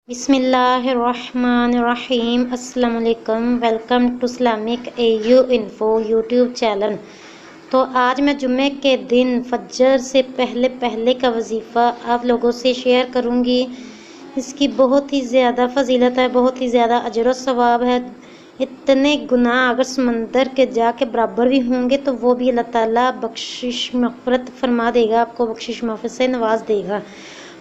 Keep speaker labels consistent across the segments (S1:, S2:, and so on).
S1: बिस्मिल्लाहिर्रहमानिर्रहीम। अस्सलाम वालेकुम। Welcome to Islamic AU info YouTube channel. तो आज मैं जुम्मे के दिन फजर से पहले का वजीफ़ा आप लोगों से शेयर करूंगी। इसकी बहुत ही ज़्यादा फजीलत है, बहुत ही ज़्यादा अजर व सवाब है। इतने गुनाह अगर समंदर के जाके बराबर भी होंगे तो वो भी अल्लाह ताला बख्शिश मग़फ़िरत फरमा देगा, आपको बख्शिश माफ़ से नवाज देगा।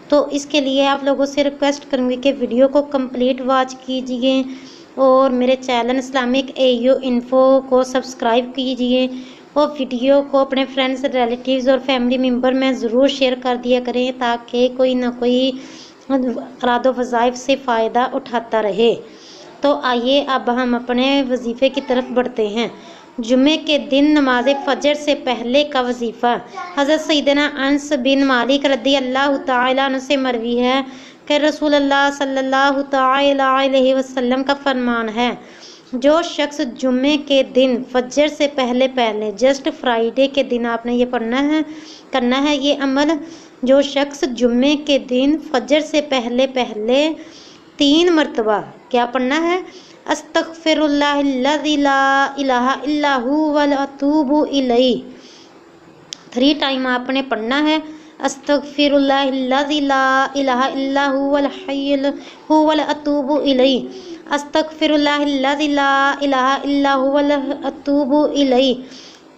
S1: तो इसके लिए आप लोगों से रिक्वेस्ट करूँगी कि वीडियो को कंप्लीट वॉच कीजिए और मेरे चैनल इस्लामिक AU इन्फो को सब्सक्राइब कीजिए और वीडियो को अपने फ्रेंड्स, रिलेटिव्स और फैमिली मेम्बर में ज़रूर शेयर कर दिया करें ताकि कोई ना कोई अरादो वज़ाइफ से फ़ायदा उठाता रहे। तो आइए अब हम अपने वजीफ़े की तरफ बढ़ते हैं। जुम्मे के दिन नमाज फ़जर से पहले का वजीफ़ा हज़रत सैयदना अनस बिन मालिक रज़ी अल्लाह तआला अन्हु से मरवी है कि रसूल अल्लाह सल्लल्लाहु तआला अलैहि वसल्लम का फरमान है, जो शख्स जुम्मे के दिन फजर से पहले जस्ट फ्राइडे के दिन आपने ये करना है ये अमल। जो शख्स जुम्मे के दिन फजर से पहले 3 मरतबा क्या पढ़ना है, अस्तगफिरुल्लाहिल्लज़ी ला इलाहा इल्ला हु वल अतूबु इलैहि। 3 टाइम आपने पढ़ना है। अस्तगफिरुल्लाहिल्लज़ी ला इलाहा इल्ला हु वल हय्युल हु वल अतूबु इलैहि। अस्तगफिरुल्लाहिल्लज़ी ला इलाहा इल्ला हु वल अतूबु इलैहि।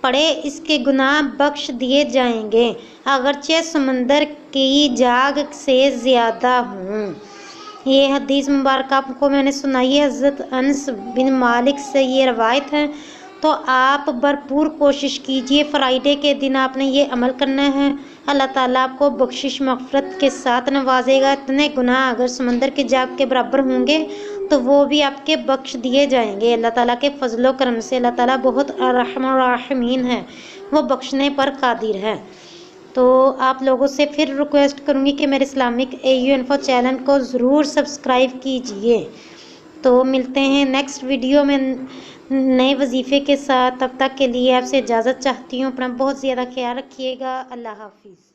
S1: पढ़े, इसके गुनाह बख्श दिए जाएंगे अगरचे समंदर की जाग से ज़्यादा हों। ये हदीस मुबारक आपको मैंने सुनाई है, हज़रत अनस बिन मालिक से ये रवायत है। तो आप भरपूर कोशिश कीजिए, फ्राइडे के दिन आपने ये अमल करना है। अल्लाह ताला आपको बख्शिश मग़फ़िरत के साथ नवाजेगा। इतने गुनाह अगर समंदर के जाग के बराबर होंगे तो वो भी आपके बख्श दिए जाएंगे। अल्लाह ताला के फजलो करम से अल्लाह ताला बहुत अर्हमुर राहिमीन है, वो बख्शने पर कादिर है। तो आप लोगों से फिर रिक्वेस्ट करूंगी कि मेरे इस्लामिक AU इन्फो चैनल को ज़रूर सब्सक्राइब कीजिए। तो मिलते हैं नेक्स्ट वीडियो में नए वजीफ़े के साथ। तब तक के लिए आपसे इजाज़त चाहती हूँ। अपना बहुत ज़्यादा ख्याल रखिएगा। अल्लाह हाफिज़।